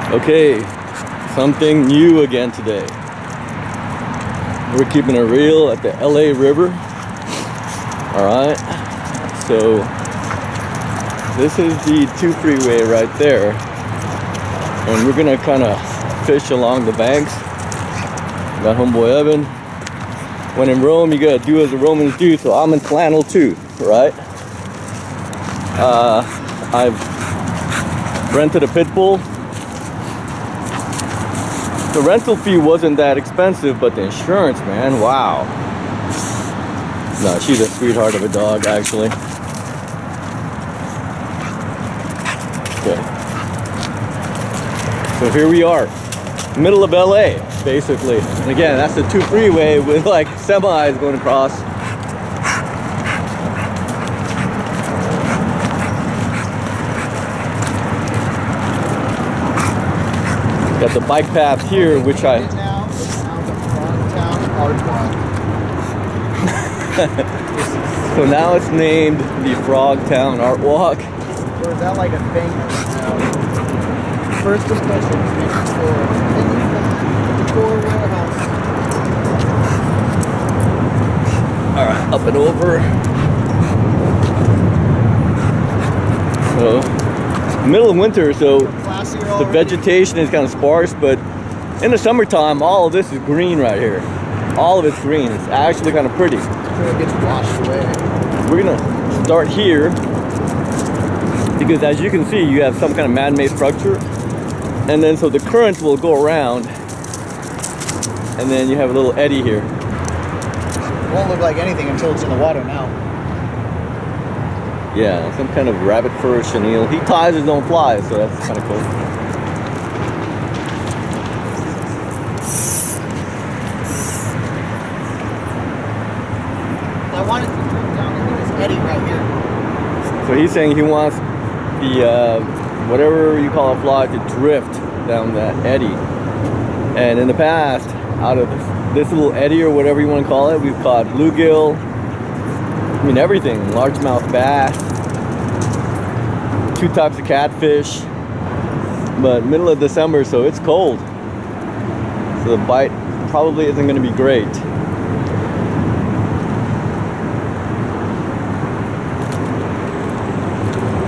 Okay, something new again today. We're keeping it real at the LA River. Alright, so this is the 2 freeway right there. And we're gonna kind of fish along the banks. Got homeboy Evan. When in Rome, you gotta do as the Romans do, so I'm in flannel too, right? I've rented a pit bull. The rental fee wasn't that expensive, but the insurance, man, wow. No, she's a sweetheart of a dog, actually. Okay. So here we are, middle of LA, basically. And again, that's the 2 freeway with like semis going across. Got the bike path here, which I... So now it's named the Frogtown Art Walk. Or is that like a thing? First impression is making for warehouse. Alright, up and over. So, middle of winter, so the vegetation is kind of sparse, but in the summertime, all of this is green right here. All of it's green. It's actually kind of pretty. It gets washed away. We're gonna start here because, as you can see, you have some kind of man-made structure, and then so the current will go around, and then you have a little eddy here. It won't look like anything until it's in the water now. Yeah, some kind of rabbit fur chenille. He ties his own flies, so that's kind of cool. I want it to drip down into this eddy right here. So he's saying he wants the, whatever you call a fly, to drift down that eddy. And in the past, out of this little eddy or whatever you want to call it, we've caught bluegill, I mean everything, largemouth bass, 2 types of catfish. But middle of December, so it's cold. So the bite probably isn't going to be great.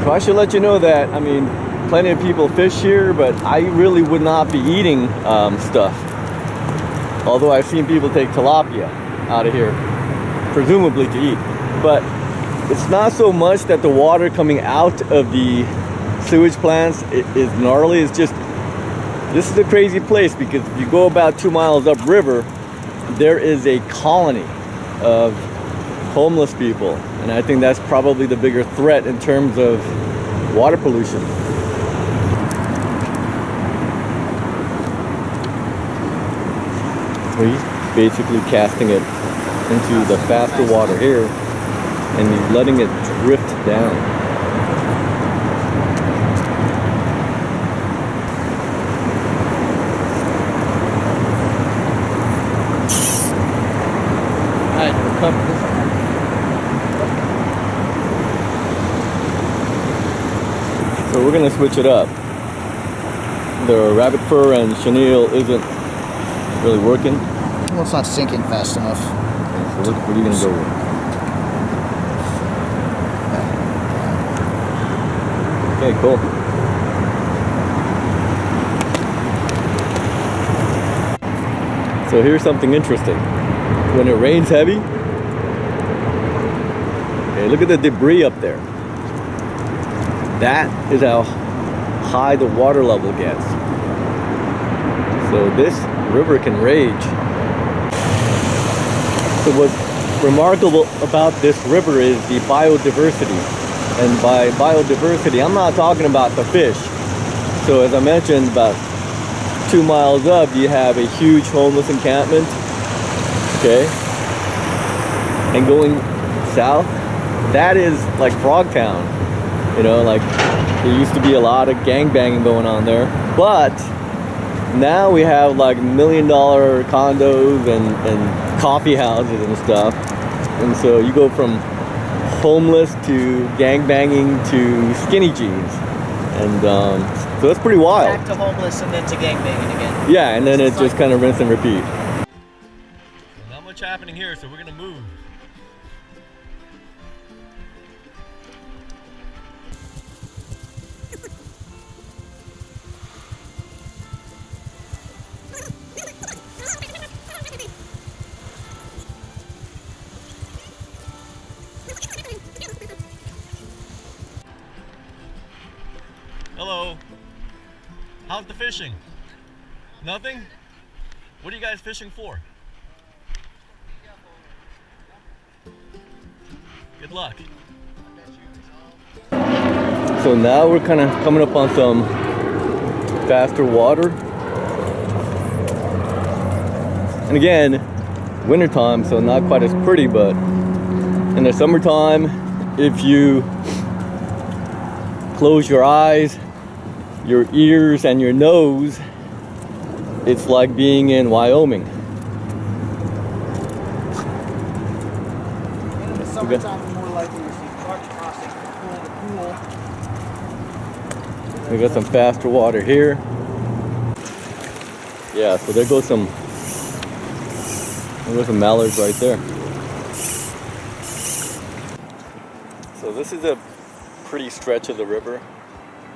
So I should let you know that, I mean, plenty of people fish here, but I really would not be eating stuff. Although I've seen people take tilapia out of here, presumably to eat. But it's not so much that the water coming out of the sewage plants is gnarly. It's just, this is a crazy place because if you go about 2 miles upriver, there is a colony of homeless people. And I think that's probably the bigger threat in terms of water pollution. He's basically casting it into the faster water here, and he's letting it drift down. Alright, we'll cover this one. So we're gonna switch it up. The rabbit fur and chenille isn't really working. Well, it's not sinking fast enough. Okay, so what are you gonna go with? Okay, cool. So here's something interesting. When it rains heavy, okay, look at the debris up there. That is how high the water level gets. So this river can rage. So what's remarkable about this river is the biodiversity. And by biodiversity, I'm not talking about the fish. So as I mentioned, about 2 miles up, you have a huge homeless encampment. Okay. And going south, that is like Frogtown. You know, like there used to be a lot of gangbanging going on there. But now we have like $1 million condos and coffee houses and stuff. And so you go from homeless to gangbanging to skinny jeans. And so it's pretty wild. Back to homeless and then to gangbanging again. Yeah, and then it just kind of rinse and repeat. So not much happening here, so we're gonna move. Hello. How's the fishing? Nothing? What are you guys fishing for? Good luck. So now we're kind of coming up on some faster water. And again, wintertime, so not quite as pretty, but in the summertime, if you close your eyes, your ears, and your nose, it's like being in Wyoming. And in the summertime, we're more likely to see trucks crossing the pool. We got some faster water here. Yeah, so there goes some mallards right there. So this is a pretty stretch of the river.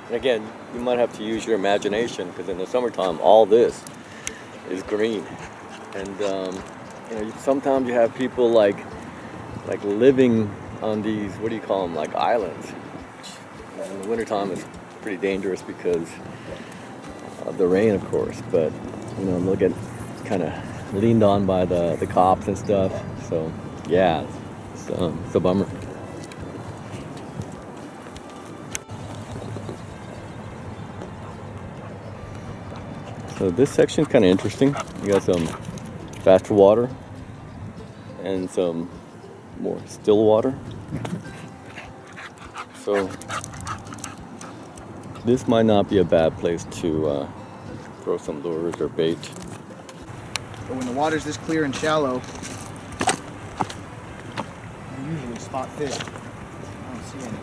And again, you might have to use your imagination, because in the summertime, all this is green. And you know, sometimes you have people like living on these, what do you call them, like islands. Which in the wintertime is pretty dangerous because of the rain, of course. But you know, they'll get kind of leaned on by the cops and stuff. So yeah, it's a bummer. So this section's kind of interesting. You got some faster water and some more still water. So this might not be a bad place to throw some lures or bait. But when the water's this clear and shallow, you usually spot fish. I don't see any.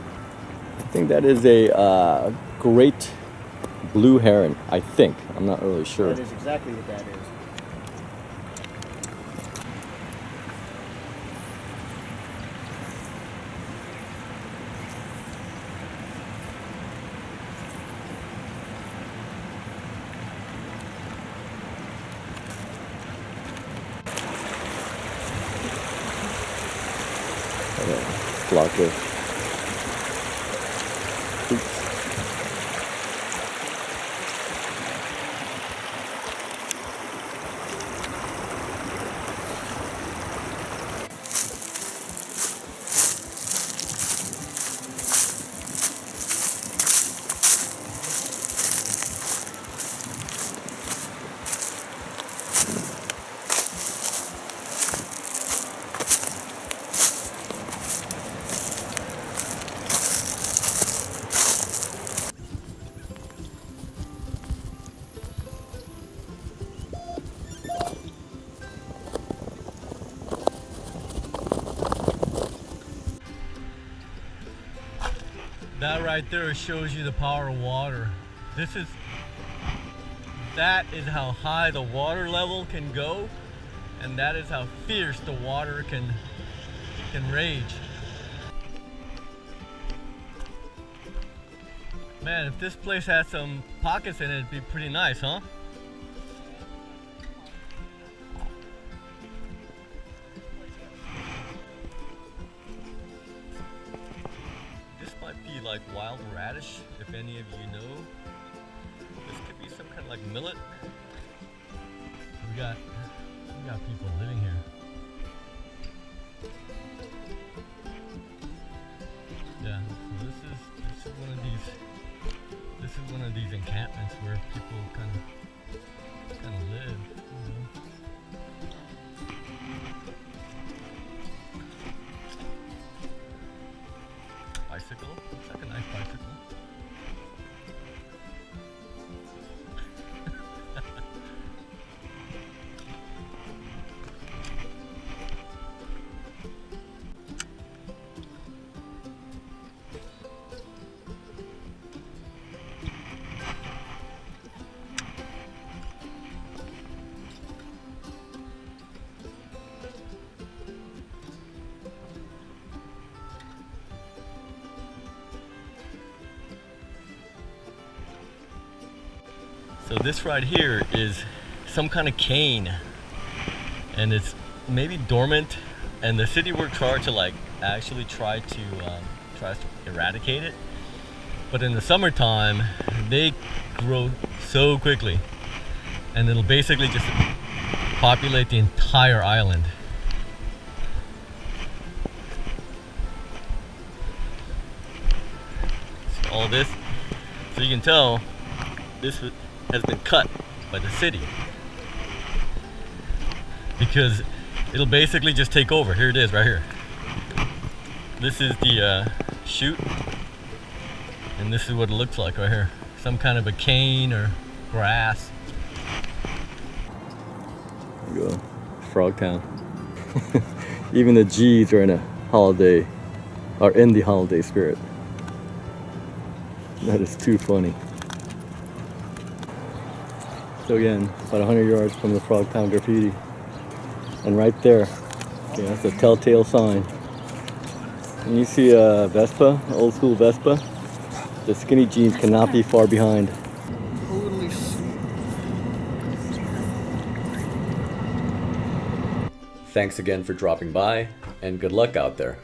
I think that is a great blue heron, I think. I'm not really sure. That is exactly what that is. Block of that right there shows you the power of water. That is how high the water level can go, and that is how fierce the water can rage. Man, if this place had some pockets in it, it'd be pretty nice, huh? Like wild radish, if any of you know. This could be some kind of like millet. We got people living here. Yeah, so this is one of these encampments where people kind of live, you know? Bicycle. Looks like a nice bicycle. So this right here is some kind of cane, and it's maybe dormant, and the city worked hard to like actually try to eradicate it. But in the summertime, they grow so quickly, and it'll basically just populate the entire island. So all this, so you can tell this has been cut by the city, because it'll basically just take over. Here it is right here. This is the chute, and this is what it looks like right here. Some kind of a cane or grass. There you go, Frog Town. Even the G's are in the holiday spirit. That is too funny. So again, about 100 yards from the Frog Town graffiti. And right there, okay, that's a telltale sign. And you see a Vespa, old school Vespa. The skinny jeans cannot be far behind. Totally. Thanks again for dropping by, and good luck out there.